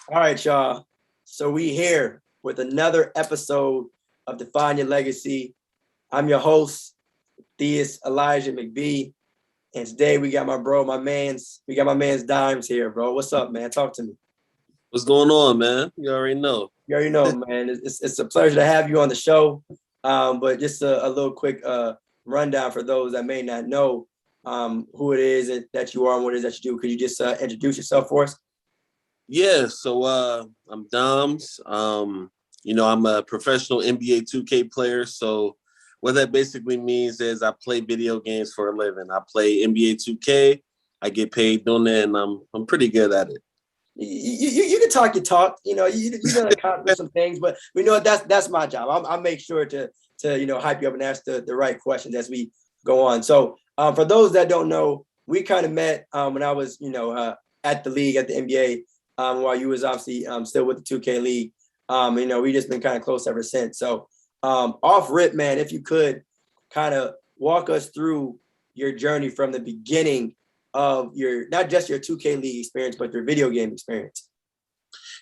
All right, y'all. So we here with another episode of Define Your Legacy. I'm your host, Theus Elijah McBee. And today we got we got my man's Dimes here, bro. What's up, man? Talk to me. What's going on, man? You already know. You already know, man. It's a pleasure to have you on the show. But just a little quick rundown for those that may not know who it is that you are and what it is that you do. Could you just introduce yourself for us? Yeah, so I'm Doms. I'm a professional NBA 2K player. So what that basically means is I play video games for a living. I play NBA 2K. I get paid doing it, and I'm pretty good at it. You can talk your talk. You know, you done accomplish some things, but we know that's my job. I'll make sure to hype you up and ask the right questions as we go on. So for those that don't know, we kind of met when I was at the league at the NBA. While you was obviously still with the 2K League. We just been kind of close ever since. So off rip, man, if you could kind of walk us through your journey from the beginning of not just your 2K League experience, but your video game experience.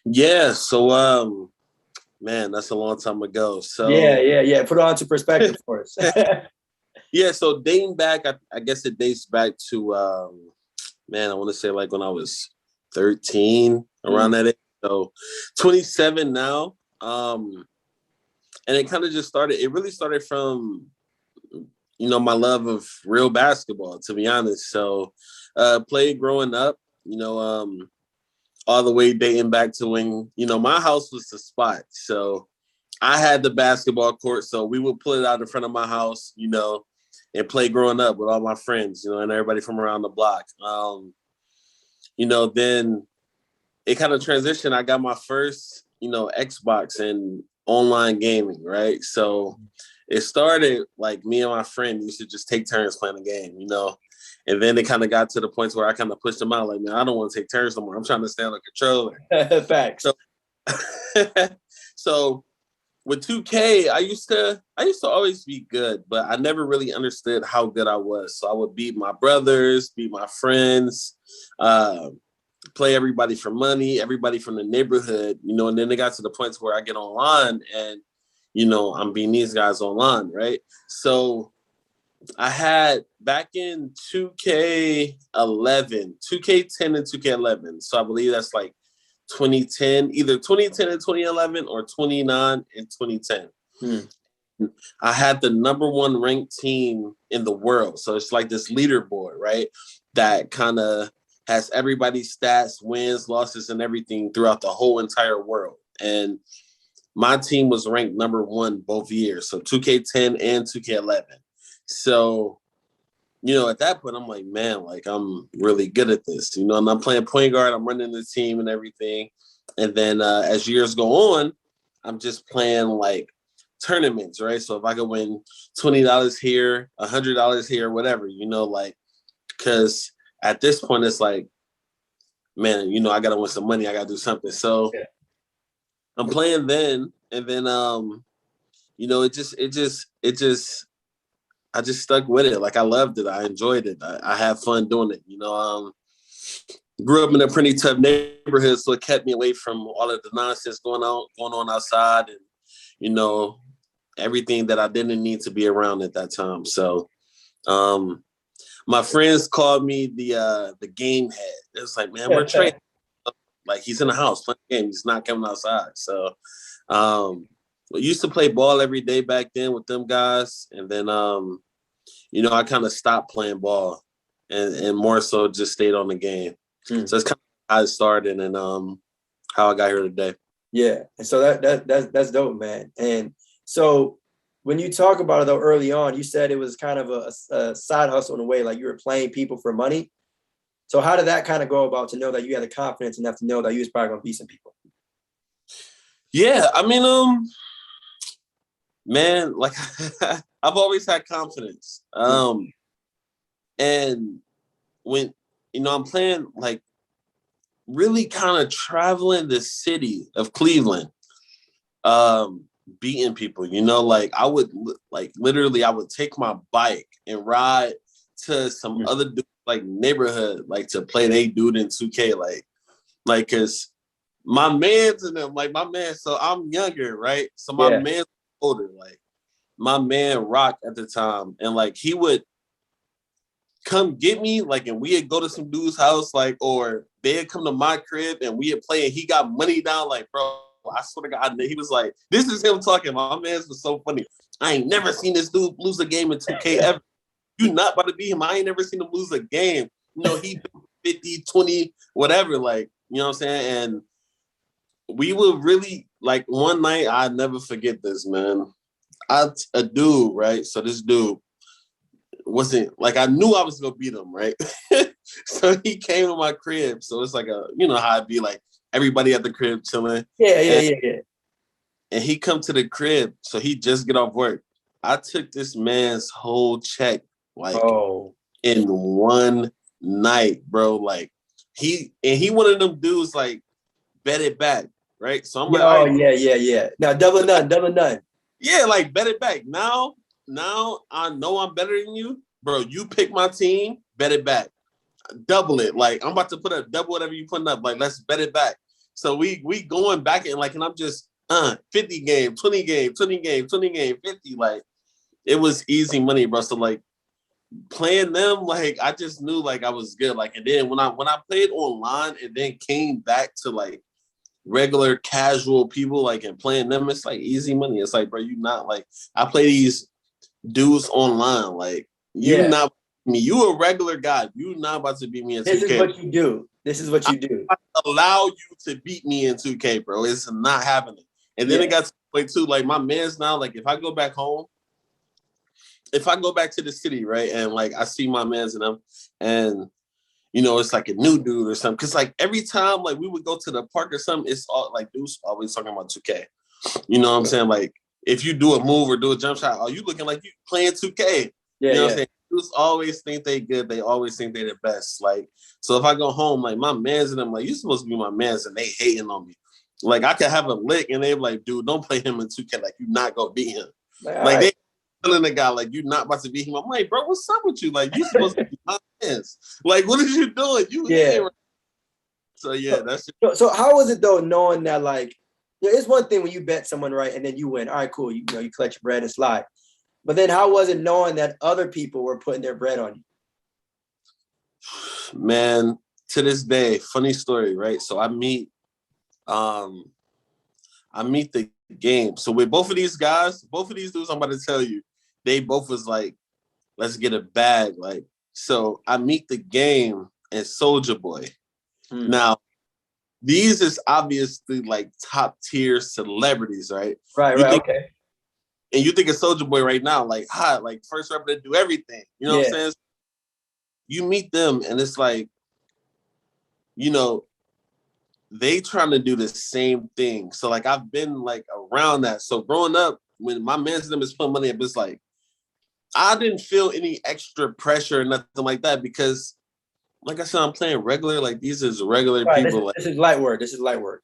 Yeah, so man, that's a long time ago. So yeah. Put it on to perspective for us. Yeah, so dating back, I guess it dates back to I want to say like when I was 13, around that age. So 27 now. And it kind of just started, it really started from, my love of real basketball, to be honest. So played growing up, all the way dating back to when, my house was the spot. So I had the basketball court. So we would pull it out in front of my house, and play growing up with all my friends, and everybody from around the block. Then it kind of transitioned. I got my first, Xbox and online gaming, right? So it started like me and my friend used to just take turns playing the game, and then it kind of got to the point where I kind of pushed them out like, man, I don't want to take turns no more. I'm trying to stay on the controller. Facts. So with 2K, I used to always be good, but I never really understood how good I was. So I would beat my brothers, beat my friends, play everybody for money, everybody from the neighborhood, and then it got to the point where I get online and, I'm beating these guys online, right? So I had back in 2K10 and 2K11. So I believe that's like 2010, either 2010 and 2011 or 29 and 2010. I had the number one ranked team in the world. So it's like this leaderboard, right? That kind of has everybody's stats, wins, losses, and everything throughout the whole entire world. And my team was ranked number one both years. So 2K10 and 2K11. So, at that point, I'm like, man, like I'm really good at this, and I'm playing point guard, I'm running the team and everything. And then as years go on, I'm just playing like tournaments, right? So if I could win $20 here, $100 here, whatever, because at this point it's like, man, I got to win some money. I got to do something. So I'm playing then, and then, I just stuck with it. Like I loved it. I enjoyed it. I had fun doing it. Grew up in a pretty tough neighborhood, so it kept me away from all of the nonsense going on outside, and everything that I didn't need to be around at that time. So, my friends called me the game head. It was like, man, we're trading. Like he's in the house playing games. He's not coming outside. So, I used to play ball every day back then with them guys, and then I kind of stopped playing ball and more so just stayed on the game. So that's kind of how it started and how I got here today. Yeah, and so that's dope, man. And so when you talk about it though early on, you said it was kind of a side hustle in a way, like you were playing people for money. So how did that kind of go about to know that you had the confidence enough to know that you was probably gonna beat some people? Yeah, I mean, man, like I've always had confidence. And when I'm playing, like really kind of traveling the city of Cleveland, beating people, like I would literally I would take my bike and ride to some other dude, like neighborhood, like to play they dude in 2K, like cause my man's and them, like my man. So I'm younger, right? So my Yeah. man's older. Like my man Rock at the time, and like he would come get me, like, and we'd go to some dude's house, like, or they'd come to my crib and we'd play, and he got money down, like, bro, I swear to God, he was like, this is him talking. My man's was so funny. I ain't never seen this dude lose a game in 2K ever. You not about to beat him. I ain't never seen him lose a game. You know, he 50, 20, whatever, like, you know what I'm saying? And we would really, like, one night, I never forget this, man. A dude, right? So this dude, wasn't like I knew I was gonna beat him, right? So he came to my crib. So it's like a, you know how I'd be like everybody at the crib chilling. Yeah. And he come to the crib. So he just get off work. I took this man's whole check like in one night, bro. Like he one of them dudes like bet it back, right? So I'm like, all right, yeah. Now double none. yeah, like bet it back. Now I know I'm better than you, bro. You pick my team, bet it back, double it. Like I'm about to put up double whatever you putting up. Like let's bet it back. So we going back and like, and I'm just 50 game, 20 game, 20 game, 20 game, 50. Like it was easy money, bro. So like playing them, like I just knew like I was good. Like and then when I played online and then came back to like regular casual people like and playing them, it's like easy money. It's like, bro, you not like I play these dudes online, like you not me. You a regular guy. You not about to beat me in 2K. This is what you do. I allow you to beat me in 2K, bro. It's not happening. And then it got to the point too, like my man's now, like if I go back home, if I go back to the city, right, and like I see my man's and them, and you know, it's like a new dude or something. Cause like every time like we would go to the park or something, it's all like dudes always talking about 2K. You know what I'm saying? Like if you do a move or do a jump shot, are you looking like you playing 2K? You know what I'm saying? Dudes always think they good. They always think they the best. Like, so if I go home, like my mans and them, like, you supposed to be my mans and they hating on me. Like I could have a lick and they be like, dude, don't play him in 2K. Like you not gonna beat him. Like they telling the guy, like, you're not about to beat him. I'm like, bro, what's up with you? Like, you supposed to be my mans. Like, what is you doing? You here. So yeah, that's it. So how was it though, knowing that like it's one thing when you bet someone right and then you win. All right, cool. You know, you collect your bread and slide. But then how was it knowing that other people were putting their bread on you? Man, to this day, funny story, right? So I meet the game. So with both of these guys, both of these dudes I'm about to tell you, they both was like, let's get a bag. Like, so I meet the game and Soldier Boy. Now, these is obviously like top tier celebrities, right? Right, okay. And you think of Soldier Boy right now, like hot, like first rapper to do everything. You know what I'm saying? You meet them and it's like, you know, they trying to do the same thing. So like I've been like around that. So growing up, when my man's them is putting money up, it's like I didn't feel any extra pressure or nothing like that because like I said, I'm playing regular. Like these is regular people. This is light work.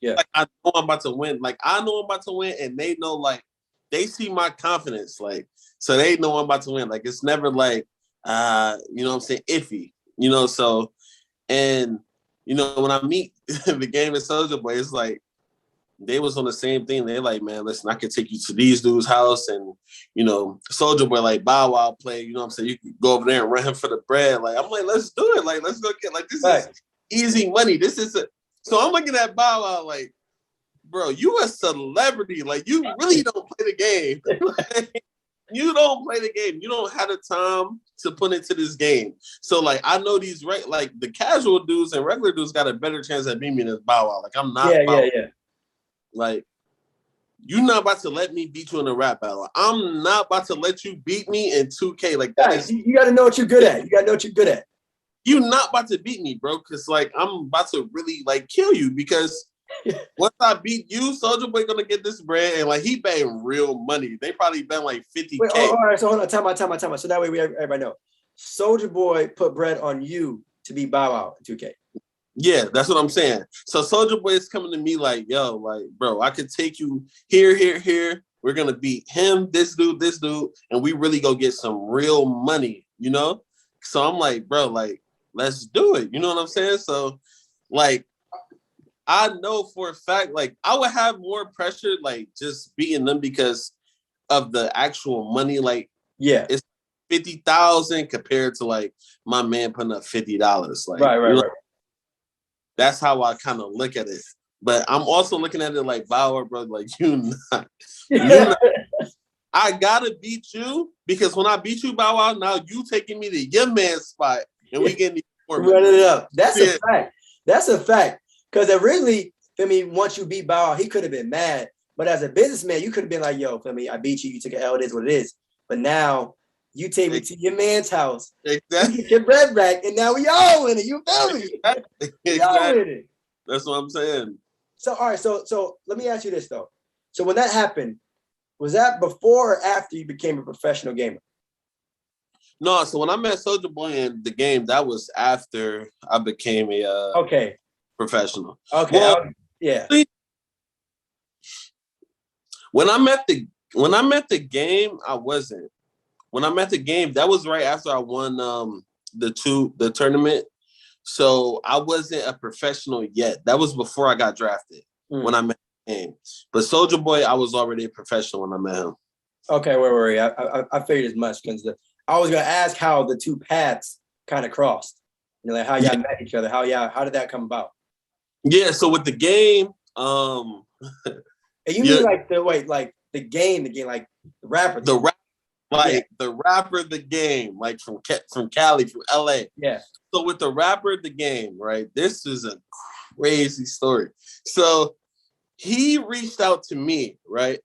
Yeah. Like I know I'm about to win. Like I know I'm about to win, and they know like they see my confidence. Like so they know I'm about to win. Like it's never like you know what I'm saying, iffy. You know, so and you know when I meet the game of Soldier Boy, it's like they was on the same thing. They're like, man, listen, I can take you to these dudes' house, and you know, Soldier Boy like Bow Wow play. You know what I'm saying? You can go over there and run him for the bread. Like I'm like, let's do it. Like let's go get like this is easy money. This is so I'm looking at Bow Wow like, bro, you a celebrity. Like you really don't play the game. You don't play the game. You don't have the time to put into this game. So like I know these like the casual dudes and regular dudes got a better chance at beating me than Bow Wow. Like I'm not. Yeah. Like, you're not about to let me beat you in a rap battle. I'm not about to let you beat me in 2K. Like that is, you got to know what you're good at. You're not about to beat me, bro. Because like I'm about to really like kill you. Because once I beat you, Soldier Boy gonna get this bread, and like he betting real money. They probably bet like 50K. Wait, all right, so hold on, time out. So that way everybody know. Soldier Boy put bread on you to be Bow Wow in 2K. Yeah, that's what I'm saying. So Soldier Boy is coming to me like, yo, like, bro, I could take you here. We're gonna beat him, this dude, and we really go get some real money, you know? So I'm like, bro, like, let's do it. You know what I'm saying? So, like, I know for a fact, like I would have more pressure, like just beating them because of the actual money. Like Yeah. it's 50,000 compared to like my man putting up $50. Like Right. that's how I kind of look at it. But I'm also looking at it like Bauer, bro. Like you not. I gotta beat you because when I beat you, Bow Wow, now you taking me to your man's spot and we getting running it up. That's a fact. That's a fact. Because originally, for me, once you beat Bow Wow, he could have been mad. But as a businessman, you could have been like, yo, for me, I beat you. You took an L. It is what it is. But now you take me to your man's house. Exactly. You get your bread back, and now we all in it. You feel me? Exactly. We all in it. That's what I'm saying. So, all right. So let me ask you this, though. So when that happened, was that before or after you became a professional gamer? No, so when I met Soulja Boy in the game, that was after I became a professional. Okay. Well, yeah. When I met the game, I wasn't. When I met the game, that was right after I won the tournament. So I wasn't a professional yet. That was before I got drafted when I met the game. But Soulja Boy, I was already a professional when I met him. Okay, wait. I figured as much because I was gonna ask how the two paths kind of crossed. You know, like how y'all met each other. How did that come about? Yeah, so with the game, and you mean like the game, like the rapper, the rapper, the game, like from Cali, from LA. Yeah. So with the rapper, the game, right? This is a crazy story. So he reached out to me, right?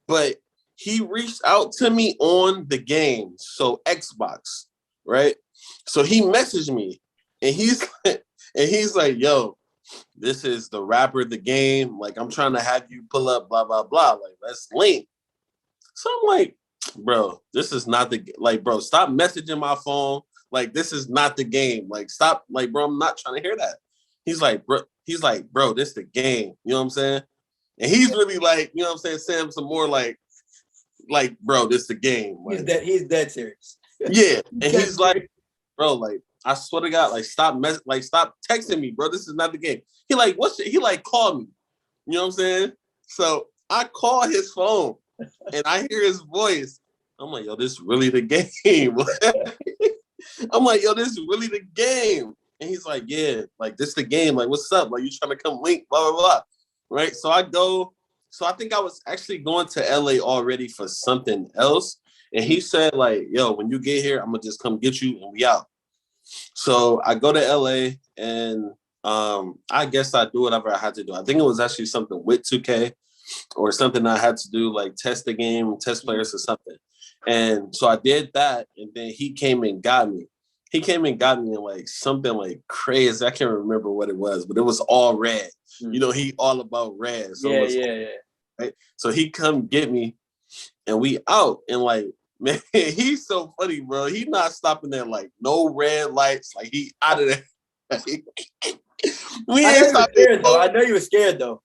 But he reached out to me on the game, so Xbox, right? So he messaged me, and he's like, "Yo, this is the rapper, the game. Like, I'm trying to have you pull up, blah blah blah. Like, let's link." So I'm like, "Bro, this is not bro. Stop messaging my phone. Like, this is not the game. Like, stop. Like, bro, I'm not trying to hear that." He's like, "Bro, this the game." You know what I'm saying? And he's really like, you know what I'm saying, saying some more like, bro, this the game. Like, he's dead serious. Yeah. And he's like, bro, like, I swear to God, like, stop texting me, bro. This is not the game. He like, he like called me. You know what I'm saying? So I call his phone and I hear his voice. I'm like, yo, this really the game. I'm like, yo, this is really the game. And he's like, yeah, like, this the game. Like, what's up? Like, you trying to come link, blah, blah, blah. Right? So I go. So I think I was actually going to LA already for something else. And he said, like, yo, when you get here, I'm going to just come get you and we out. So I go to LA and I guess I do whatever I had to do. I think it was actually something with 2K or something I had to do, like test the game, test players or something. And so I did that. And then he came and got me. He came and got me in like something like crazy. I can't remember what it was, but it was all red. You know, he all about red. So yeah. Right? So he come get me and we out. And like, man, he's so funny, bro. He not stopping there like no red lights. Like he out of there. We ain't stopping. I know you were scared though.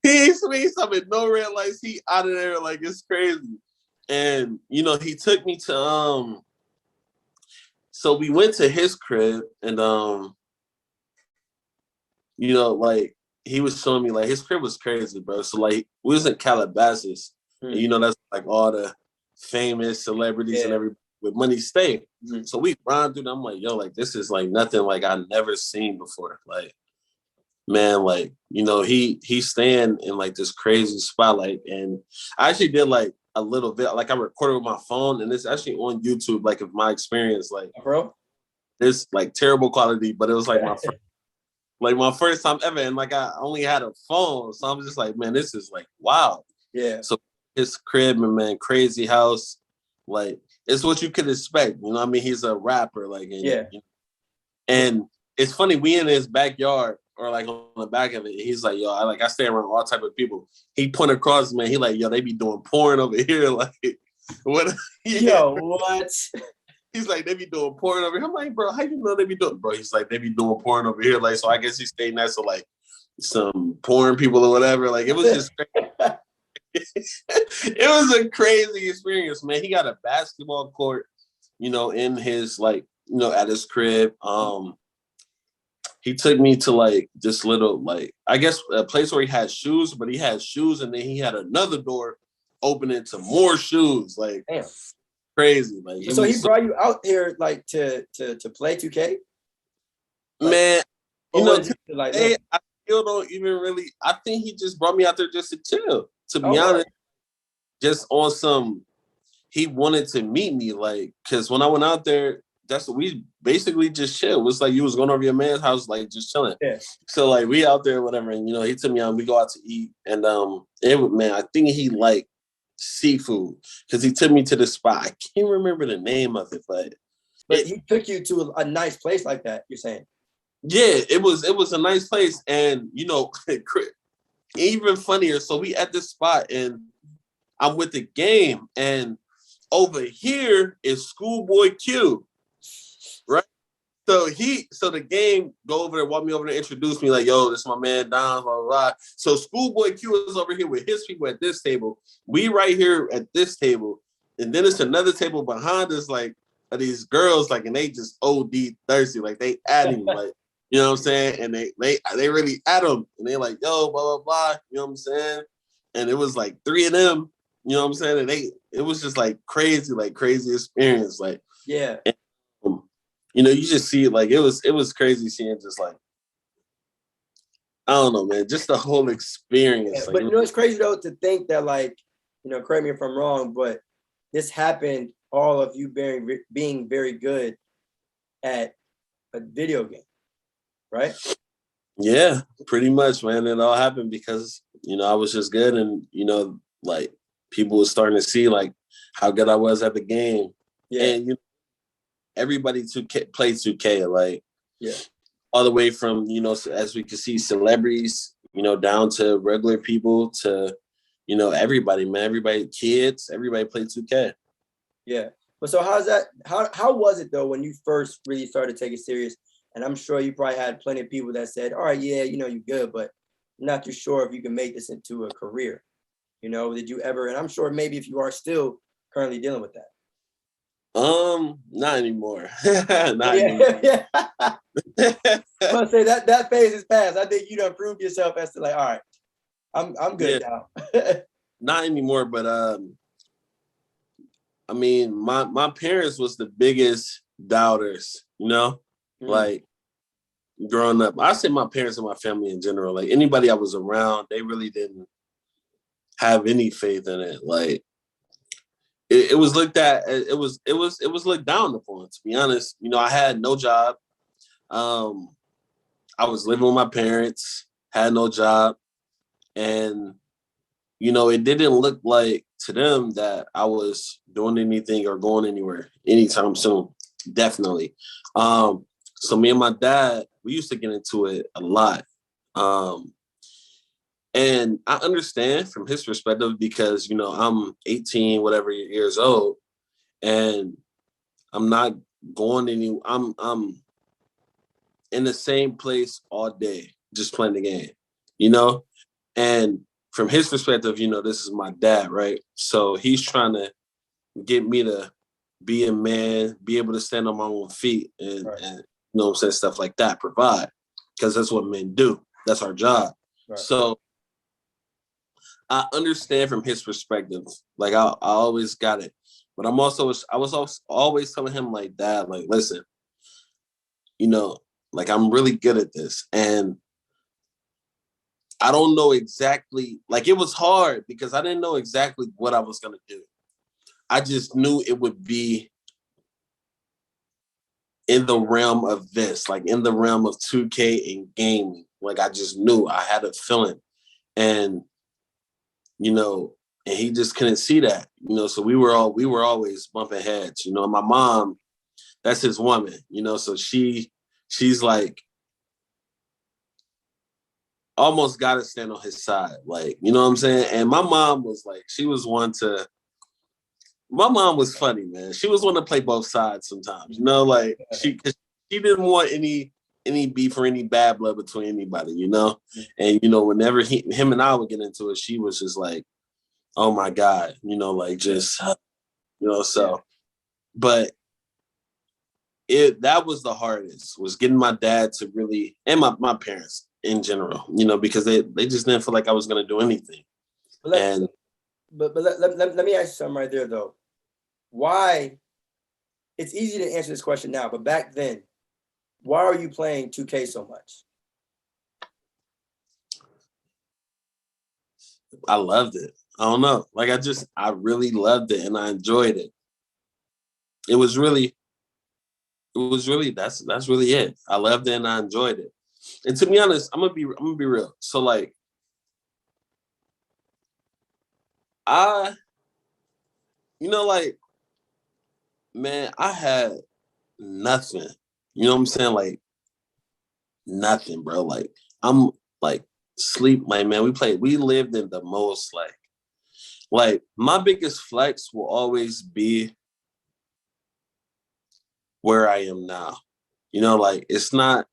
We ain't stopping no red lights. He out of there like it's crazy. And you know, he took me to so we went to his crib and you know, like he was showing me like his crib was crazy, bro. So like we was in Calabasas, and you know that's like all the famous celebrities and everybody with money stay. So we run through. I'm like, yo, like this is like nothing like I never seen before. Like, man, like you know he's staying in like this crazy spotlight, and I actually did like a little bit, like I recorded with my phone, and it's actually on YouTube. Like of my experience, like bro, it's like terrible quality, but it was like my first time ever, and like I only had a phone, so I'm just like, man, this is like wow. Yeah. So his crib, man, crazy house, like it's what you could expect. You know what I mean? He's a rapper, like and it's funny. We in his backyard or like on the back of it. He's like, yo, I stay around all type of people. He point across, man. He like, yo, they be doing porn over here, like what? Yo, what? He's like, they be doing porn over here. I'm like, bro, how you know they be doing? Bro, he's like, they be doing porn over here. Like, so I guess he's staying next to like some porn people or whatever. Like, it was just it was a crazy experience, man. He got a basketball court, you know, in his like, you know, at his crib. he took me to like this little, like, I guess a place where he had shoes, but he had shoes and then he had another door opening to more shoes. Like, Damn. crazy. Like, So he brought you out here like to play 2K? Like, man, you or know, was it like today, I still don't even really, I think he just brought me out there just to chill, to be honest. Just on some, he wanted to meet me, like, because when I went out there, that's what we basically just chill. It was like you was going over your man's house, like just chilling. Yeah. So like we out there, whatever, and you know, he took me out and we go out to eat. And man, I think he liked seafood because he took me to the spot. I can't remember the name of it, but he took you to a nice place like that, you're saying? Yeah, it was a nice place. And you know, even funnier. So we at this spot and I'm with the game, and over here is Schoolboy Q, right? So the game go over there, walk me over there, introduce me like, yo, this is my man Don, blah, blah, blah. So Schoolboy Q is over here with his people at this table. We right here at this table. And then it's another table behind us, like, of these girls, like, and they just OD thirsty. Like, they at him, like, you know what I'm saying? And they really at him. And they like, yo, blah, blah, blah. You know what I'm saying? And it was like 3 of them, you know what I'm saying? And it was just like crazy experience. Like, yeah. And, you know, you just see it, like, it was crazy seeing just like, I don't know, man, just the whole experience. Yeah, like, but you know, it's crazy though to think that, like, you know, correct me if I'm wrong, but this happened all of you being very good at a video game, right? Yeah, pretty much, man. It all happened because, you know, I was just good, and, you know, like, people were starting to see like how good I was at the game. Yeah. And, you know, everybody played 2K, like, yeah, all the way from, you know, as we can see, celebrities, you know, down to regular people to, you know, everybody, man, everybody, kids, everybody played 2K. Yeah. But so how was it though when you first really started to take it serious? And I'm sure you probably had plenty of people that said, all right, yeah, you know, you're good, but I'm not too sure if you can make this into a career. You know, did you ever, and I'm sure maybe if you are still currently dealing with that. Not anymore. Not yeah, anymore. yeah. I'm gonna say that phase is past. I think you done proved yourself as to like, all right, I'm good now. Not anymore, but I mean, my parents was the biggest doubters, you know, like growing up. I say my parents and my family in general, like anybody I was around, they really didn't have any faith in it. Like it was looked at, it was looked down upon, to be honest. You know, I had no job. I was living with my parents, had no job, and you know, it didn't look like to them that I was doing anything or going anywhere anytime soon. Definitely. So me and my dad, we used to get into it a lot. And I understand from his perspective because, you know, I'm 18, whatever years old, and I'm not going I'm in the same place all day, just playing the game, you know? And from his perspective, you know, this is my dad, right? So he's trying to get me to be a man, be able to stand on my own feet and you know what I'm saying, stuff like that, provide. Because that's what men do. That's our job. Right. So I understand from his perspective. Like I always got it. But I was also always telling him like, Dad, like, listen, you know, like I'm really good at this. And I don't know exactly, like it was hard because I didn't know exactly what I was going to do. I just knew it would be in the realm of this, like in the realm of 2K and gaming. Like I just knew, I had a feeling. And, you know, and he just couldn't see that, you know, so we were always bumping heads, you know. My mom, that's his woman, you know, so she's like, almost got to stand on his side. Like, you know what I'm saying? And my mom was like, my mom was funny, man. She was one to play both sides sometimes, you know, like she didn't want any beef or any bad blood between anybody, you know? And, you know, whenever him and I would get into it, she was just like, oh my God, you know, like just, you know, so, but that was the hardest, was getting my dad to really, and my parents in general, because they just didn't feel like I was going to do anything. But let me ask you something right there though. Why? It's easy to answer this question now, but back then, why are you playing 2K so much? I loved it. I don't know. Like I really loved it and I enjoyed it. It was really, that's really it. I loved it and I enjoyed it. And to be honest, I'm gonna be real. So like I, like, man, I had nothing. You know what I'm saying? Like nothing, bro. Like I'm like sleep, like man, we lived in the most like my biggest flex will always be where I am now. Like it's not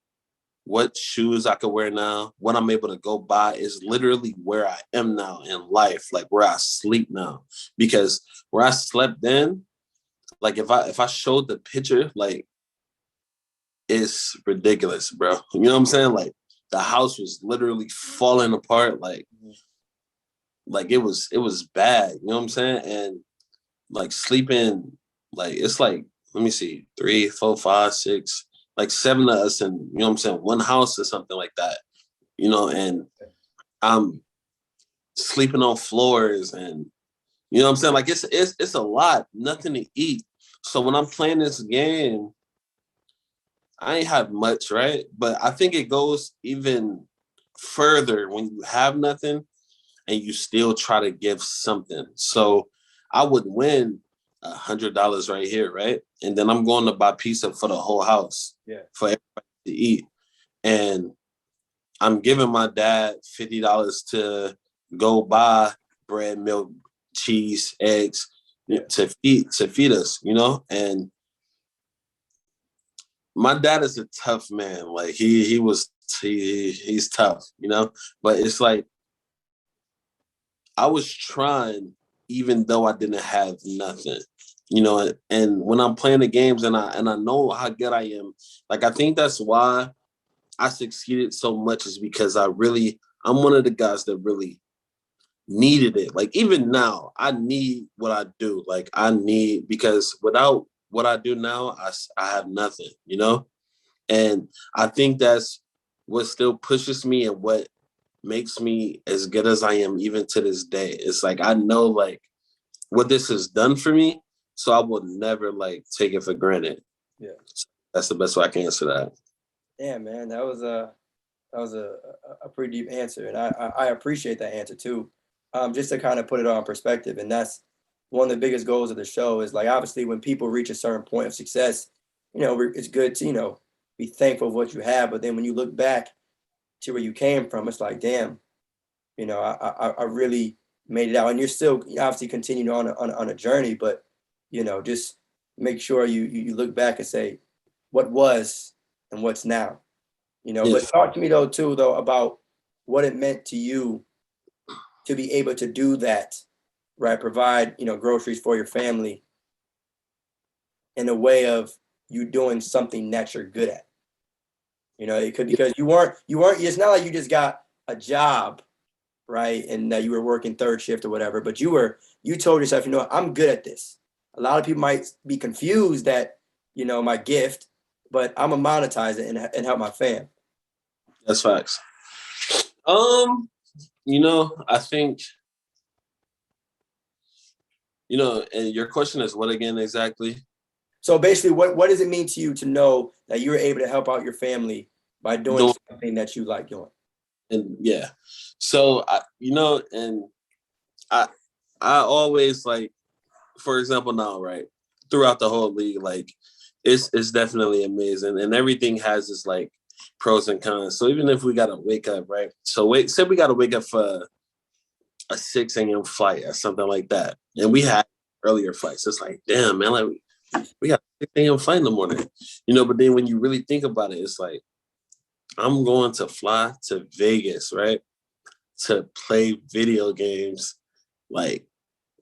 what shoes I could wear now, what I'm able to go buy, is literally where I am now in life, like where I sleep now. Because where I slept then, like if I showed the picture, like it's ridiculous, bro. You know what I'm saying? Like the house was literally falling apart, like it was bad. You know what I'm saying? And like sleeping, like it's like, let me see, 3, 4, 5, 6, like 7 of us in, you know what I'm saying, one house or something like that, and I'm sleeping on floors and, you know what I'm saying? Like it's a lot, nothing to eat. So when I'm playing this game, I ain't have much, right? But I think it goes even further when you have nothing and you still try to give something. So I would win $100 right here, right? And then I'm going to buy pizza for the whole house, for everybody to eat. And I'm giving my dad $50 to go buy bread, milk, cheese, eggs, to feed us, And my dad is a tough man. Like he's tough, But it's like I was trying, even though I didn't have nothing, And when I'm playing the games and I know how good I am, like I think that's why I succeeded so much, is because I'm one of the guys that really needed it. Like even now, I need what I do. Like because without what I do now, I have nothing, And I think that's what still pushes me and what makes me as good as I am even to this day. It's like I know like what this has done for me, so I will never like take it for granted. Yeah, that's the best way I can answer that. Yeah, man, that was a pretty deep answer, and I appreciate that answer too. Just to kind of put it on perspective, and that's one of the biggest goals of the show is like obviously when people reach a certain point of success, it's good to be thankful of what you have, but then when you look back to where you came from, it's like damn, I really made it out, and you're still obviously continuing on a journey, but just make sure you look back and say what was and what's now. But Yes. talk to me though about what it meant to you to be able to do that, right? Provide, groceries for your family in a way of you doing something that you're good at. It could, because you weren't, it's not like you just got a job, right? And that you were working third shift or whatever, but you told yourself, I'm good at this. A lot of people might be confused that, my gift, but I'm gonna monetize it and help my fam. That's facts. I think, and your question is what again exactly? So basically, what does it mean to you to know that you're able to help out your family by doing something that you like doing? And yeah, so and I always like, for example, now, right, throughout the whole league, like it's definitely amazing, and everything has its like pros and cons. So even if we gotta wake up, right? So say we gotta wake up for a 6 a.m. flight or something like that, and we had earlier flights. It's like, damn, man, like we got a 6 a.m. flight in the morning, But then when you really think about it, it's like I'm going to fly to Vegas, right, to play video games. Like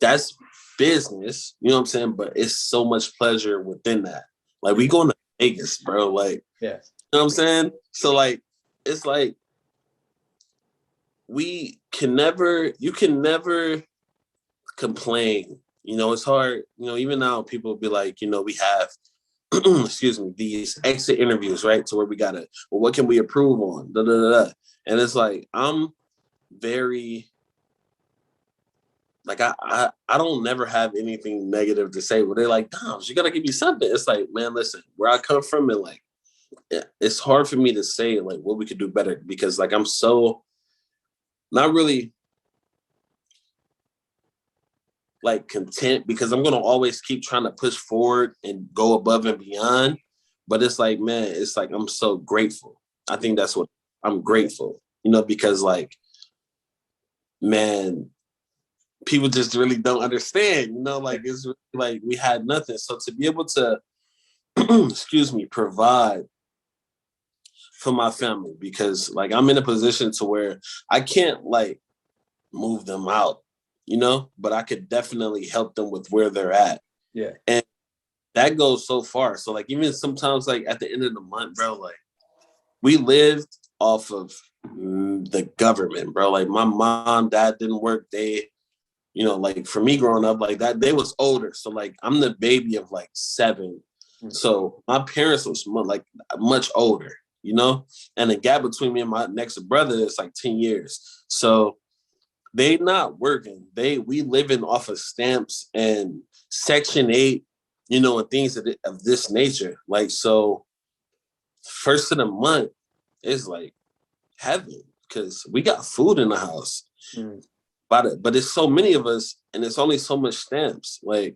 that's business, you know what I'm saying? But it's so much pleasure within that. Like we going to Vegas, bro. Like, yeah, you know what I'm saying? So like, it's like you can never complain. You know, it's hard. You know, even now people be like, you know, we have excuse me, these exit interviews, right? To where we gotta, well, what can we improve on? Da, da, da, da. And it's like, I'm very, like, I don't never have anything negative to say. Where they're like, Dom, you gotta give me something. It's like, man, listen, where I come from, and like, it's hard for me to say like what we could do better, because like I'm so not really like content, because I'm gonna always keep trying to push forward and go above and beyond. But it's like, man, it's like I'm so grateful. I think that's what I'm grateful, you know, because like, man, people just really don't understand, you know, like it's really like we had nothing. So to be able to excuse me, provide for my family, because like I'm in a position to where I can't like move them out, you know, but I could definitely help them with where they're at. yeah, And that goes so far. So like even sometimes like at the end of the month, bro, like we lived off of the government, bro. Like my mom, dad didn't work. They, you know, like for me growing up like that, they was older. So like I'm the baby of like 7. So my parents was like much older, you know, and the gap between me and my next brother is like 10 years. So they not working. We living off of stamps and Section 8, you know, and things of this nature. Like, so first of the month is like heaven, because we got food in the house. mm, But it's so many of us, and it's only so much stamps. Like,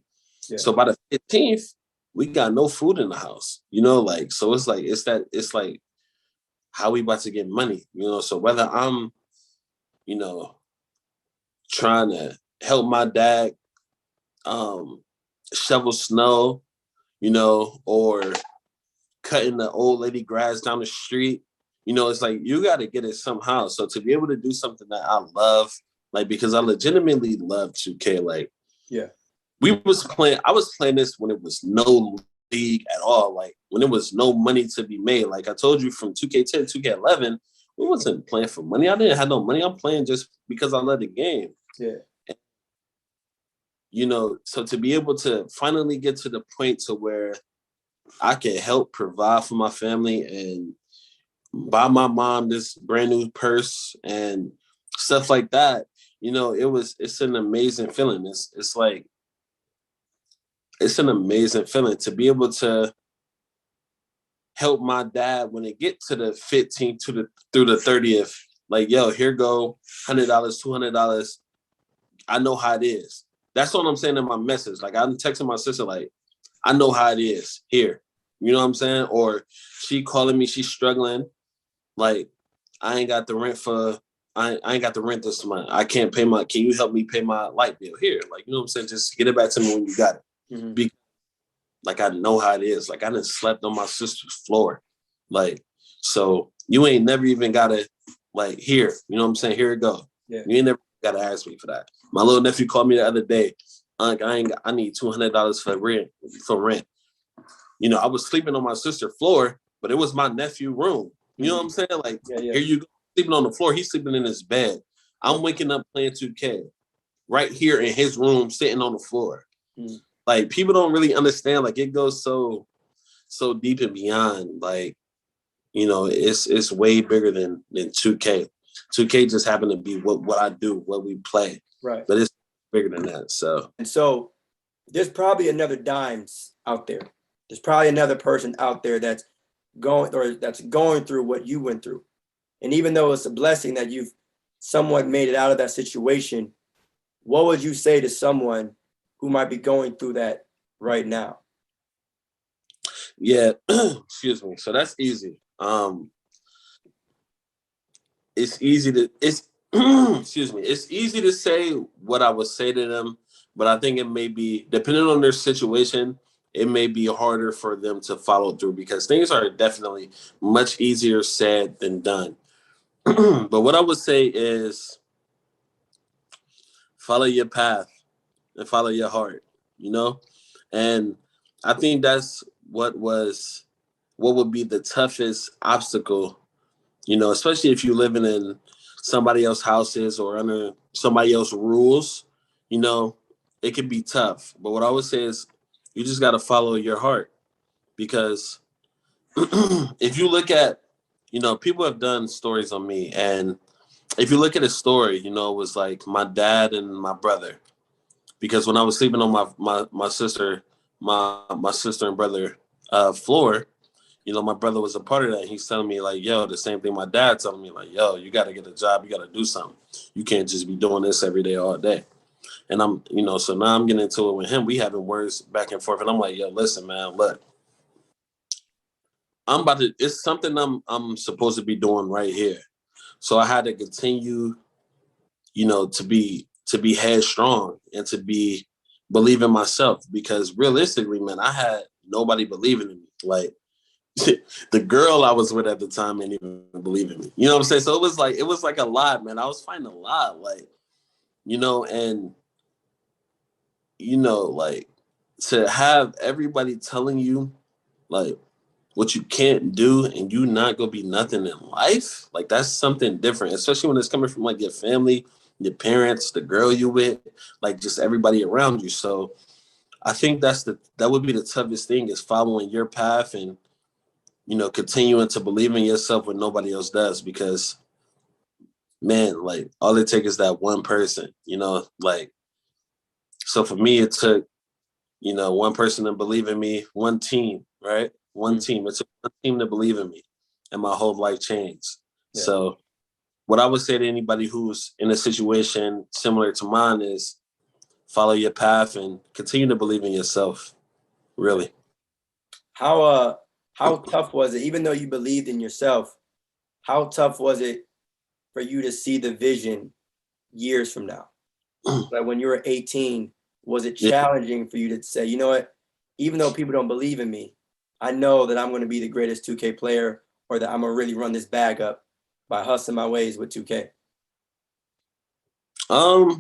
yeah, so by the 15th, we got no food in the house, you know, like, so it's like, it's like how we about to get money, you know? So whether I'm, you know, trying to help my dad um, shovel snow, you know, or cutting the old lady grass down the street. You know, it's like you got to get it somehow. So to be able to do something that I love, like, because I legitimately love 2K. Like, yeah, I was playing this when it was no league at all. Like when it was no money to be made. Like I told you, from 2K10, 2K11, we wasn't playing for money. I didn't have no money. I'm playing just because I love the game. yeah, You know, so to be able to finally get to the point to where I can help provide for my family and buy my mom this brand new purse and stuff like that, you know, it's an amazing feeling. It's like, it's an amazing feeling to be able to help my dad when it get to the 15th to the through the 30th. Like, yo, here go $100, $200. I know how it is. That's what I'm saying in my message. Like I'm texting my sister, like, I know how it is here. You know what I'm saying? Or she calling me, she's struggling. Like, I ain't got the rent for, I ain't got the rent this month. I can't pay can you help me pay my light bill here? Like, you know what I'm saying? Just get it back to me when you got it. mm-hmm. Like, I know how it is. Like, I done slept on my sister's floor. Like, so you ain't never even gotta, like, here, you know what I'm saying? Here it go. Yeah. You ain't never gotta ask me for that. My little nephew called me the other day. I need $200 for rent. You know, I was sleeping on my sister's floor, but it was my nephew's room. You know what I'm saying? Like, yeah. here you go, sleeping on the floor. He's sleeping in his bed. I'm waking up playing 2K right here in his room, sitting on the floor. Mm. Like, people don't really understand. Like, it goes so deep and beyond. Like, you know, it's way bigger than 2K. 2K just happened to be what I do, what we play. Right. But it's bigger than that. So, and so there's probably another Dimes out there. There's probably another person out there that's going through what you went through. And even though it's a blessing that you've somewhat made it out of that situation, what would you say to someone who might be going through that right now? yeah, excuse me. So that's easy. It's easy to excuse me. It's easy to say what I would say to them, but I think it may be, depending on their situation, it may be harder for them to follow through, because things are definitely much easier said than done. But what I would say is follow your path and follow your heart, you know? And I think that's what was what would be the toughest obstacle, especially if you're living in somebody else's houses or under somebody else's rules, it can be tough. But what I would say is you just got to follow your heart, because if you look at, people have done stories on me. And if you look at a story, it was like my dad and my brother, because when I was sleeping on my sister, my sister and brother floor, my brother was a part of that. He's telling me like, yo, the same thing my dad telling me, like, yo, you got to get a job. You got to do something. You can't just be doing this every day, all day. And I'm, so now I'm getting into it with him. We having words back and forth. And I'm like, yo, listen, man, look, it's something I'm supposed to be doing right here. So I had to continue, to be headstrong and to believe in myself, because realistically, man, I had nobody believing in me. Like, the girl I was with at the time didn't even believe in me. You know what I'm saying? So it was like a lot, man. I was fighting a lot, like, and like, to have everybody telling you like what you can't do and you not gonna be nothing in life, like that's something different, especially when it's coming from like your family, your parents, the girl you with, like just everybody around you. So I think that would be the toughest thing, is following your path and continuing to believe in yourself when nobody else does, because man, like all it takes is that one person, like, so for me, it took, one person to believe in me, one team, right? One team. It took one team to believe in me, and my whole life changed. Yeah. So what I would say to anybody who's in a situation similar to mine is follow your path and continue to believe in yourself, really. How tough was it, even though you believed in yourself, how tough was it for you to see the vision years from now? Like when you were 18, was it challenging for you to say, you know what, even though people don't believe in me, I know that I'm going to be the greatest 2K player, or that I'm going to really run this bag up by hustling my ways with 2K? I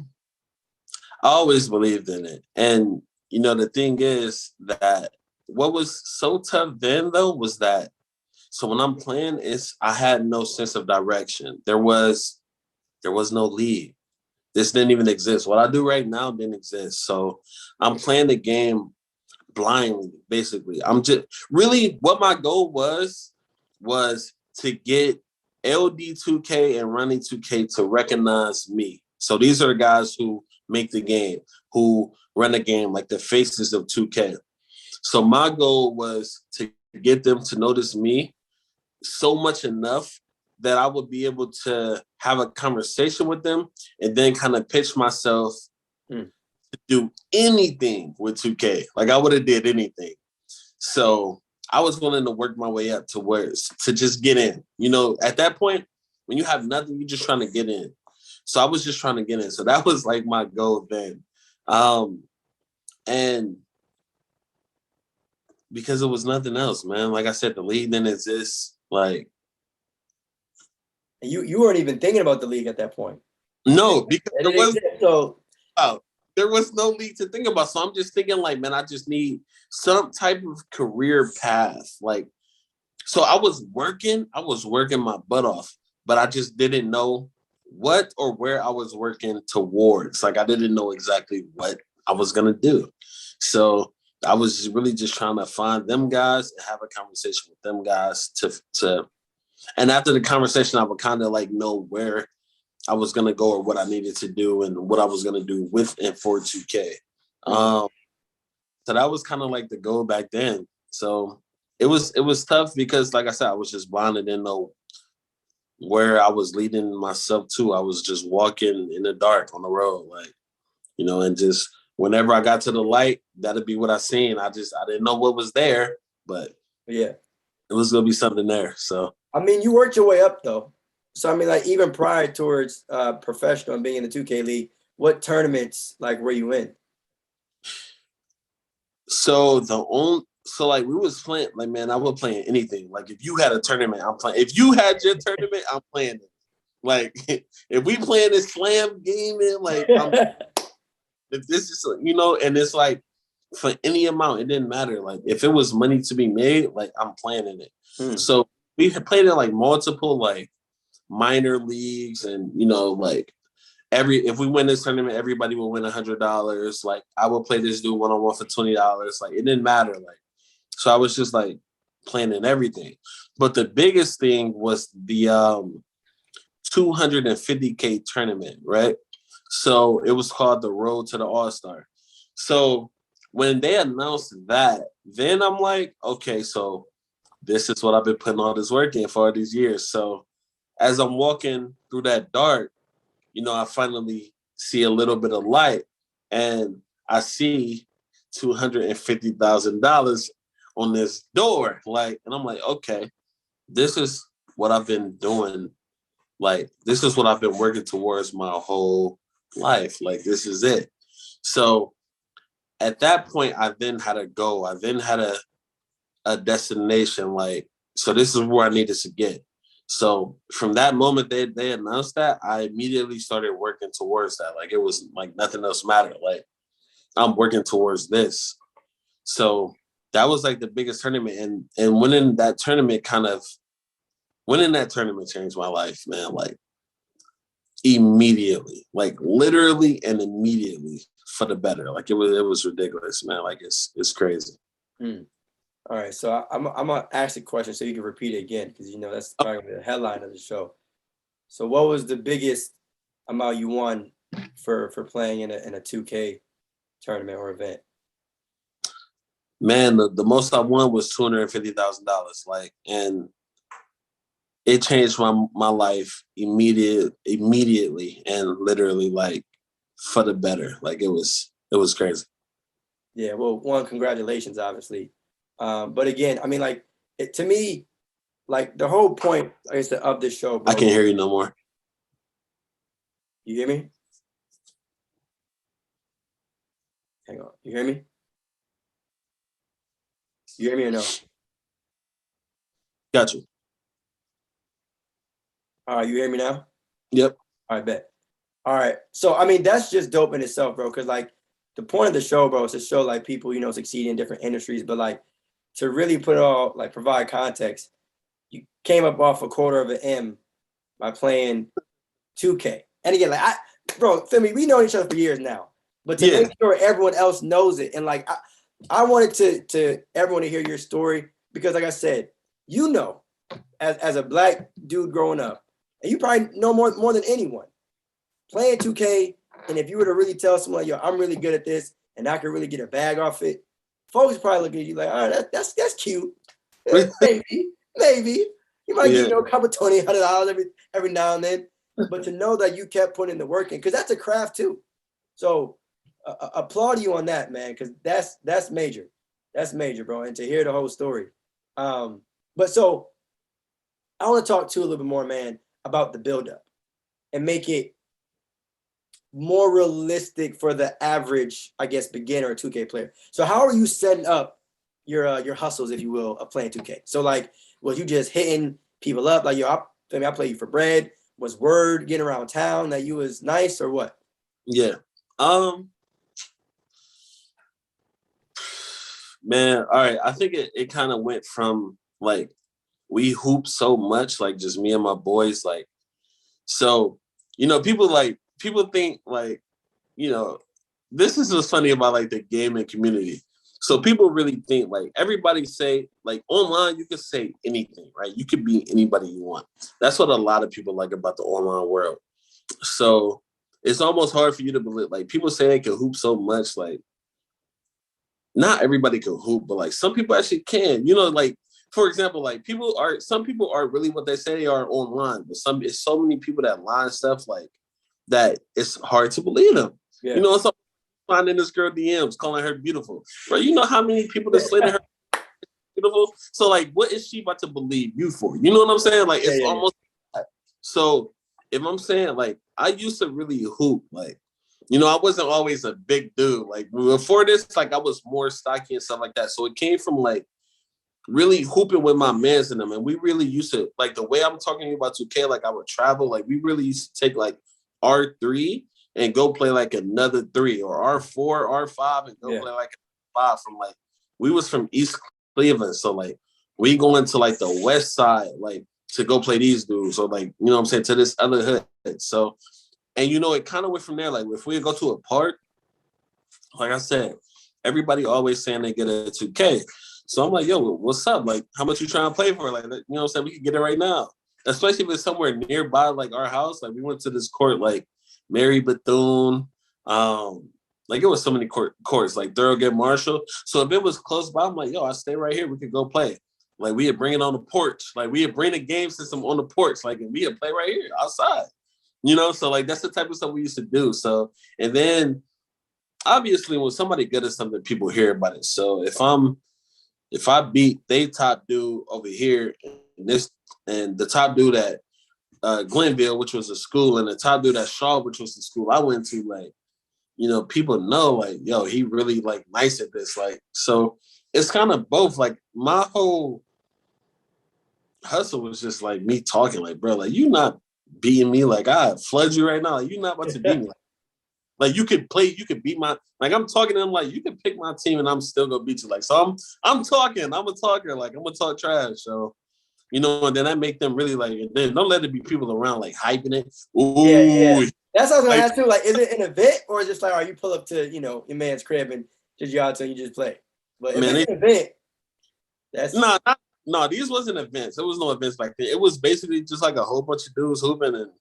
always believed in it. And, the thing is that what was so tough then, though, was that, so when I'm playing, I had no sense of direction. There was no lead. This didn't even exist. What I do right now didn't exist. So I'm playing the game blindly, basically. I'm just really, what my goal was to get LD2K and Running 2K to recognize me. So these are the guys who make the game, who run the game, like the faces of 2K. So my goal was to get them to notice me so much enough that I would be able to have a conversation with them and then kind of pitch myself to do anything with 2K. Like I would have did anything. So I was willing to work my way up to just get in. At that point, when you have nothing, you're just trying to get in. So I was just trying to get in. So that was like my goal then. And because it was nothing else, man. Like I said, the league didn't exist. Like, you weren't even thinking about the league at that point. No, because there was no league to think about. So I'm just thinking like, man, I just need some type of career path. Like, so I was working my butt off, but I just didn't know what or where I was working towards. Like I didn't know exactly what I was gonna do. So I was really just trying to find them guys and have a conversation with them guys to and after the conversation, I would kind of like know where I was gonna go or what I needed to do and what I was gonna do with and for 2K. So that was kind of like the goal back then. So it was tough because, like I said, I was just blind and didn't know where I was leading myself to. I was just walking in the dark on the road, like, and just whenever I got to the light, that'd be what I seen. I didn't know what was there, but yeah, it was gonna be something there. So I mean, you worked your way up though. So I mean, like even prior towards professional and being in the 2K league, what tournaments like were you in? So like we was playing, like, man, I was playing anything. Like if you had a tournament, I'm playing. If you had your tournament, I'm playing it. Like if we playing this slam game, like if this is, and it's like for any amount. It didn't matter. Like if it was money to be made, like I'm playing in it. So we had played in like multiple like minor leagues, and like if we win this tournament, everybody will win $100. Like I would play this dude one-on-one for $20. Like it didn't matter. Like so I was just like playing in everything. But the biggest thing was the 250K tournament, right? So it was called the Road to the All-Star. So when they announced that, then I'm like, okay, so this is what I've been putting all this work in for all these years. So as I'm walking through that dark, I finally see a little bit of light, and I see $250,000 on this door. Like, and I'm like, okay, this is what I've been doing. Like, this is what I've been working towards my whole life. Like, this is it. So at that point, I then had a goal. I then had a destination. Like, so this is where I needed to get. So from that moment they announced that, I immediately started working towards that. Like, it was like nothing else mattered. Like, I'm working towards this. So that was like the biggest tournament. And winning that tournament changed my life, man. Like, immediately, like literally and immediately for the better. Like it was ridiculous, man. Like it's crazy. All right, so I'm gonna ask the question so you can repeat it again, because that's probably the headline of the show. So what was the biggest amount you won for playing in a 2K tournament or event? Man, the most I won was $250,000. Like, and it changed my life immediately and literally, like, for the better. Like it was crazy. Yeah, well, one, congratulations, obviously. But again, I mean, like, to me, like the whole point, like I said, of this show, bro. I can't hear you no more. You hear me? Hang on. You hear me? You hear me or no? Got you. All right, you hear me now? Yep. All right, bet. All right. So, I mean, that's just dope in itself, bro. Because, like, the point of the show, bro, is to show, like, people, succeed in different industries. But, like, to really provide context, you came up off a quarter of an M by playing 2K. And again, like, bro, feel me, we know each other for years now. But to make sure everyone else knows it. And, like, I wanted to everyone to hear your story because, like I said, as a Black dude growing up, and you probably know more than anyone, playing 2K, and if you were to really tell someone, yo, I'm really good at this, and I can really get a bag off it, folks probably look at you like, all right, that's cute. Maybe. You might get a couple $20-$100 every now and then. But to know that you kept putting the work in, because that's a craft too. So applaud you on that, man, because that's major. That's major, bro. And to hear the whole story. But so I want to talk to you a little bit more, man, about the buildup and make it more realistic for the average, I guess, beginner or 2K player. So how are you setting up your hustles, if you will, of playing 2K? So, like, was you just hitting people up like, yo, I play you for bread? Was word getting around town that you was nice or what? Yeah. Man, all right. I think it kind of went from, like, we hoop so much, like just me and my boys, like, so, people think, like, this is what's funny about, like, the gaming community. So people really think, like, everybody say, like, online, you can say anything, right? You can be anybody you want. That's what a lot of people like about the online world. So it's almost hard for you to believe, like, people say they can hoop so much, like, not everybody can hoop, but, like, some people actually can, like, for example, like, some people are really what they say they are online, but it's so many people that lie and stuff, like, that it's hard to believe them. Yeah. It's like finding this girl DMs, calling her beautiful. Bro, you know how many people that slated her beautiful? So, like, what is she about to believe you for? You know what I'm saying? Like, it's almost. So, if I'm saying, like, I used to really hoop, like, I wasn't always a big dude. Like, before this, like, I was more stocky and stuff like that. So it came from, like, really hooping with my mans in them. And we really used to, like, the way I'm talking to you about 2K, like, I would travel. Like, we really used to take, like, R3 and go play, like, another 3, or R4, R5, and go play, like, far from like, we was from East Cleveland. So like, we going to like the West Side, like to go play these dudes. Or like, you know what I'm saying, to this other hood. So, and you know, it kind of went from there. Like if we go to a park, like I said, everybody always saying they get a 2K. So I'm like, yo, what's up? Like, how much you trying to play for? Like, you know what I'm saying? We can get it right now. Especially if it's somewhere nearby, like our house. Like we went to this court, like Mary Bethune. Like it was so many courts, like Thurgood Marshall. So if it was close by, I'm like, yo, I stay right here. We could go play. Like we would bring it on the porch. Like we would bring the game system on the porch. Like and we would play right here outside. You know, so like that's the type of stuff we used to do. So and then obviously when somebody good at something, people hear about it. So if I beat they top dude over here and the top dude at Glenville, which was a school, and the top dude at Shaw, which was the school I went to, like, you know, people know, like, yo, he really like nice at this. Like, so it's kind of both. Like my whole hustle was just like me talking, like, bro, like you not beating me, like I flood you right now. Like, you're not about to beat me. Like you could play, you could beat my, like I'm talking to him like you can pick my team and I'm still gonna beat you. Like so I'm talking, I'm a talker, like I'm gonna talk trash. So you know, and then I make them really like, and then don't let it be people around like hyping it. Ooh, Yeah. That's what I was gonna like, ask too. Like, is it an event or just like, you pull up to, your man's crib and just you out till you just play? But if man, it's an event, that's no, these wasn't events. There was no events like that. It was basically just like a whole bunch of dudes hooping and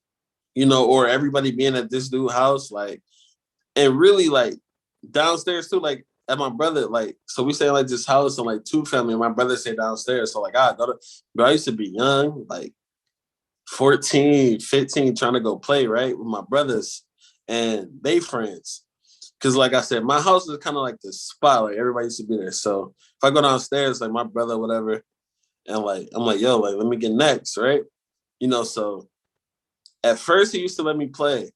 you know, or everybody being at this dude's house, like, and really like downstairs too, like at my brother, like, so we stay like this house and like two family, and my brother stay downstairs. So like bro, I used to be young, like 14, 15, trying to go play, right, with my brothers and they friends. Cause like I said, my house is kind of like the spot, like everybody used to be there. So if I go downstairs, like my brother, whatever, and like I'm like, yo, like let me get next, right? You know, so at first he used to let me play.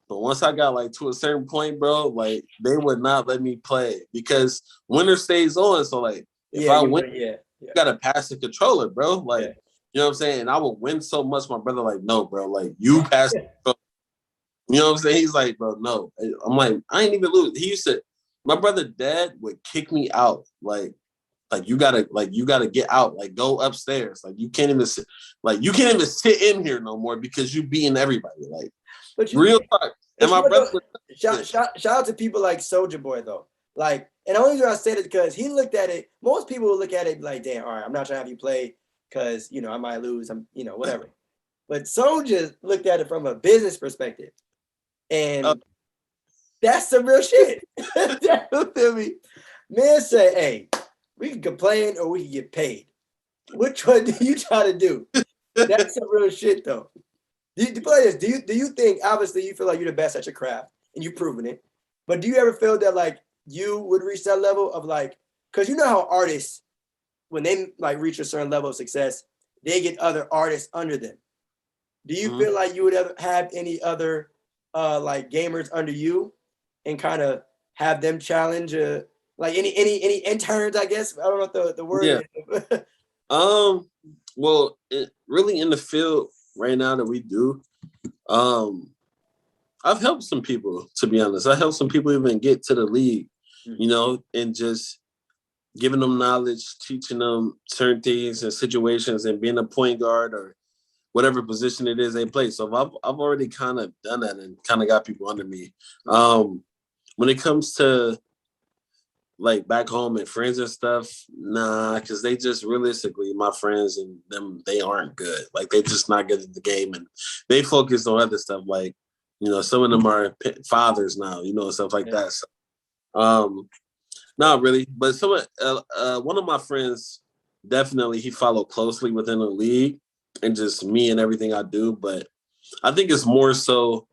But once I got like to a certain point, bro, like they would not let me play because winner stays on. So like if I win, you gotta pass the controller, bro. Like, yeah. you know what I'm saying? And I would win so much. My brother, like, no, bro, like you pass the controller. You know what I'm saying? He's like, bro, no. I'm like, I ain't even lose. He used to, my brother dad would kick me out. Like you gotta get out, like go upstairs. Like you can't even sit, like you can't even sit in here no more because you beating everybody. Like But real talk. And my brother shout out to people like Soldier Boy though. Like, and the only reason I said it because he looked at it. Most people will look at it like, damn, all right, I'm not trying to have you play because I might lose. I'm whatever. But Soldier looked at it from a business perspective, and that's some real shit. You feel me? Man say, hey, we can complain or we can get paid. Which one do you try to do? That's some real shit though. Do you think, obviously you feel like you're the best at your craft and you've proven it, but do you ever feel that like you would reach that level of like, because you know how artists, when they like reach a certain level of success, they get other artists under them. Do you feel like you would ever have any other like gamers under you and kind of have them challenge like any interns, I guess? I don't know what the word is. Well, really in the field right now that we do, I've helped some people, to be honest. I helped some people even get to the league, you know, and just giving them knowledge, teaching them certain things and situations and being a point guard or whatever position it is they play. So I've already kind of done that and kind of got people under me. When it comes to like back home and friends and stuff, nah, because they just realistically, my friends and them, they aren't good. Like they just not good at the game and they focus on other stuff. Like, you know, some of them are fathers now, you know, stuff like that. So, not really, but one of my friends, definitely he followed closely within the league and just me and everything I do. But I think it's more so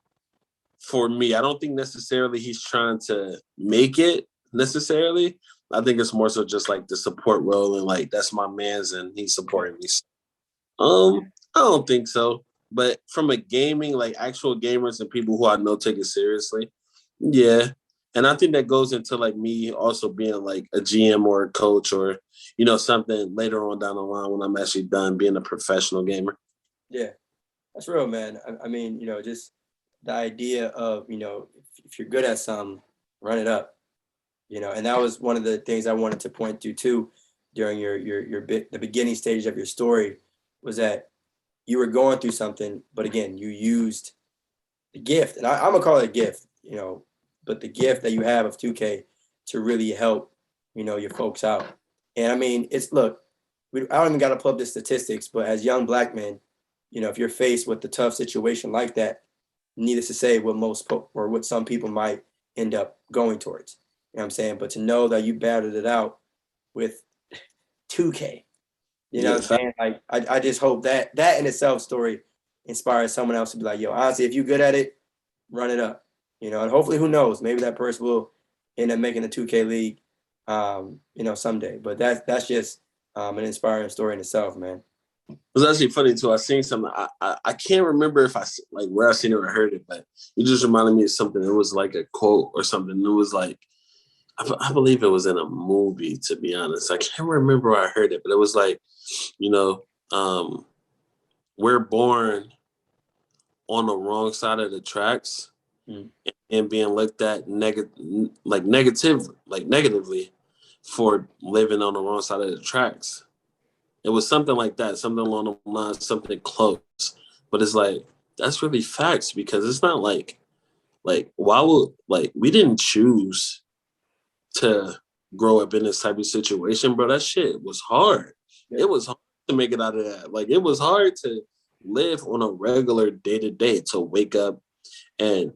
for me. I don't think necessarily he's trying to make it necessarily. I think it's more so just like the support role and like that's my man's and he's supporting me. I don't think so. But from a gaming, like actual gamers and people who I know take it seriously, yeah. And I think that goes into like me also being like a GM or a coach or, you know, something later on down the line when I'm actually done being a professional gamer. Yeah, that's real, man. I mean, just the idea of, if you're good at something, run it up. and that was one of the things I wanted to point to too during the beginning stage of your story, was that you were going through something, but again, you used the gift, and I'm gonna call it a gift, but the gift that you have of 2K to really help, your folks out. And I mean, look, I don't even got to pull up the statistics, but as young black men, if you're faced with a tough situation like that, needless to say, what some people might end up going towards. You know what I'm saying? But to know that you battled it out with 2K, you know Yeah, what I'm saying? Like, I just hope that in itself story inspires someone else to be like, yo, honestly, if you're good at it, run it up. And hopefully, who knows, maybe that person will end up making the 2K league, someday. But that's just an inspiring story in itself, man. it was actually funny too. I seen something. I can't remember if like where I seen it or heard it, but it just reminded me of something. It was like a quote or something. It was like I believe it was in a movie. To be honest, I can't remember where I heard it, but it was like, you know, we're born on the wrong side of the tracks and being looked at negatively for living on the wrong side of the tracks. It was something like that, something along the lines, something close. But it's like, that's really facts, because it's not like why would, we didn't choose to grow up in this type of situation, bro. That shit was hard. Yeah. It was hard to make it out of that. Like, it was hard to live on a regular day to day, to wake up and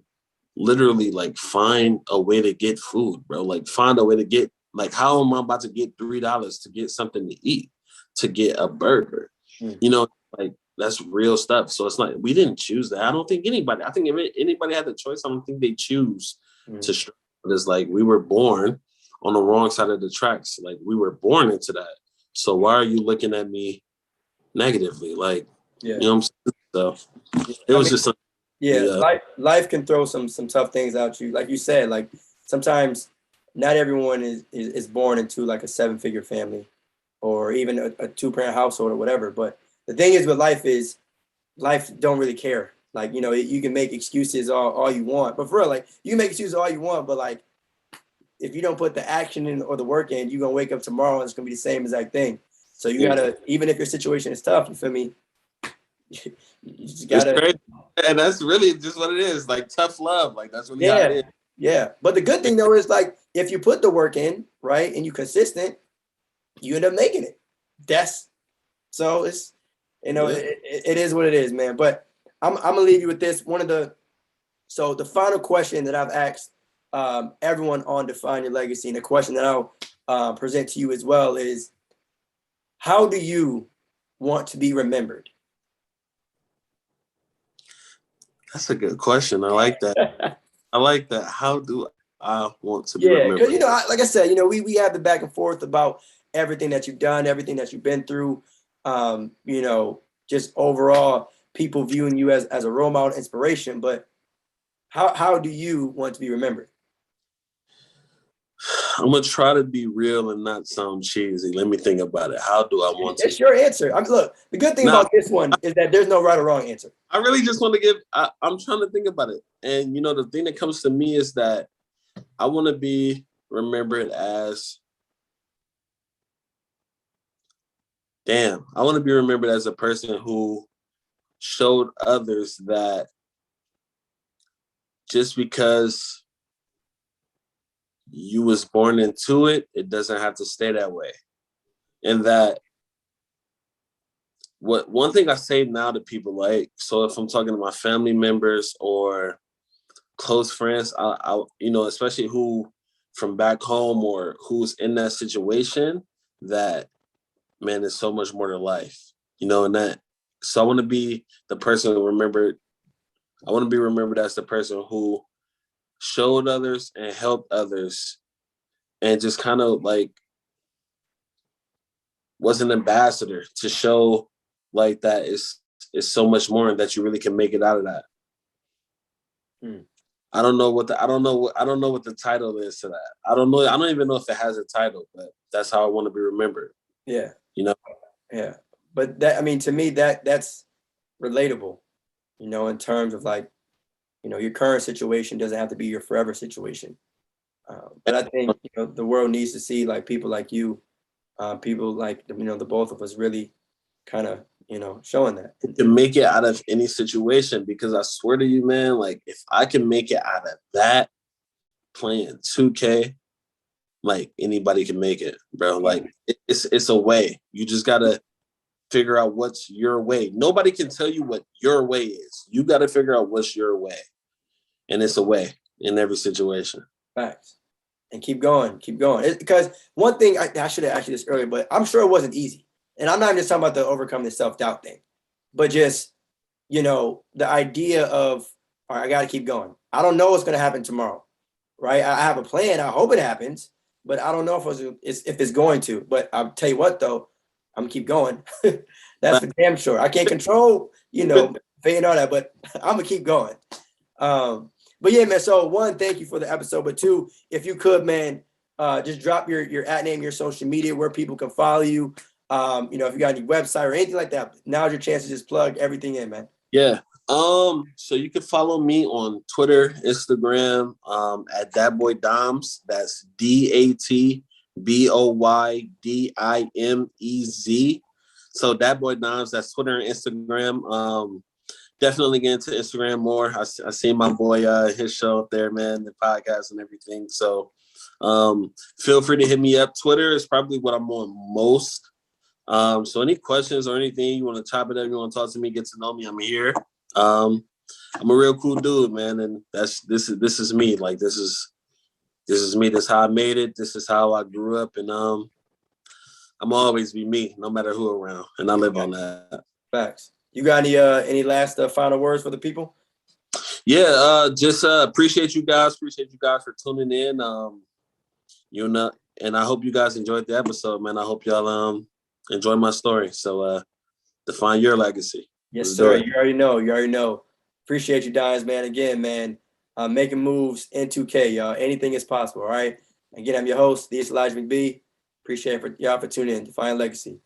literally find a way to get food, bro. Like, find a way to get, how am I about to get $3 to get something to eat, to get a burger? That's real stuff. So it's like, we didn't choose that. I don't think anybody, I think if anybody had the choice, I don't think they choose to struggle. It's like, we were born on the wrong side of the tracks. Like, we were born into that. So why are you looking at me negatively? Like, you know what I'm saying? So it was just something. Yeah, life can throw some tough things at you. Like you said, like sometimes not everyone is born into like a 7-figure family or even a 2-parent household or whatever. But the thing is with life don't really care. Like, you can make excuses all you want, but for real, like you can make excuses all you want, but like if you don't put the action in or the work in, you're gonna wake up tomorrow and it's gonna be the same exact thing. So you gotta, even if your situation is tough, you feel me? You just gotta. It's crazy. And that's really just what it is. Like, tough love. Like, that's really how it is. Yeah. But the good thing though is like if you put the work in, right, and you consistent, you end up making it. So it's it is what it is, man. But I'm gonna leave you with this. So the final question that I've asked everyone on Define Your Legacy, and the question that I'll present to you as well is, how do you want to be remembered? That's a good question. I like that. I like that. How do I want to be remembered? remembered? Because like I said, we have the back and forth about everything that you've done, everything that you've been through. Just overall, people viewing you as a role model, inspiration. But how do you want to be remembered? I'm gonna try to be real and not sound cheesy. Let me think about it. How do I want to? It's your answer. Look, the good thing about this one is that there's no right or wrong answer. I really just want to give. I'm trying to think about it, and the thing that comes to me is that I want to be remembered as. Damn, I want to be remembered as a person who showed others that just because you was born into it, it doesn't have to stay that way. And that one thing I say now to people, like, so if I'm talking to my family members or close friends, I especially who from back home or who's in that situation, that, man, there's so much more to life, and that, so I want to be the person remembered. I want to be remembered as the person who showed others and helped others and just kind of was an ambassador to show that is so much more and that you really can make it out of that. I don't know what the title is to that. I don't know. I don't even know if it has a title, but that's how I want to be remembered. Yeah. Yeah. But to me, that's relatable, in terms of your current situation doesn't have to be your forever situation. But I think, you know, the world needs to see like people like you, people like, you know, the both of us really kind of, you know, showing that. To make it out of any situation, because I swear to you, man, like if I can make it out of that playing 2K, like anybody can make it, bro. Like it's a way. You just gotta figure out what's your way. Nobody can tell you what your way is. You gotta figure out what's your way. And it's a way in every situation. Facts. And keep going, keep going. Because one thing I should have asked you this earlier, but I'm sure it wasn't easy. And I'm not just talking about the overcoming the self-doubt thing, but just, you know, the idea of, all right, I got to keep going. I don't know what's going to happen tomorrow, right? I have a plan. I hope it happens, but I don't know if it's going to. But I'll tell you what, though, I'm going to keep going. That's for damn sure. I can't control, you know, fate and all that, but I'm going to keep going. But yeah, man. So one, thank you for the episode. But two, if you could, man, just drop your at name, your social media, where people can follow you. You know, if you got any website or anything like that, now's your chance to just plug everything in, man. Yeah. So you can follow me on Twitter, Instagram, at that boy Dimez. That's DATBOYDIMEZ. So that boy Dimez, that's Twitter and Instagram. Definitely get into Instagram more. I see my boy his show up there, man, the podcast and everything. So feel free to hit me up. Twitter is probably what I'm on most. So any questions or anything, you want to chop it up, you want to talk to me, get to know me, I'm here. I'm a real cool dude, man, and this is me. Like this is me. This is how I made it. This is how I grew up, and I'm always be me, no matter who around, and I live on that. Facts. You got any last final words for the people? Yeah, just appreciate you guys. Appreciate you guys for tuning in. You know, and I hope you guys enjoyed the episode, man. I hope y'all enjoy my story. So define your legacy. Yes, sir. You already know. You already know. Appreciate you, Dimez, man. Again, man, making moves in 2K, y'all. Anything is possible, all right? Again, I'm your host, the Elijah McBee. Appreciate y'all for tuning in. Define Legacy.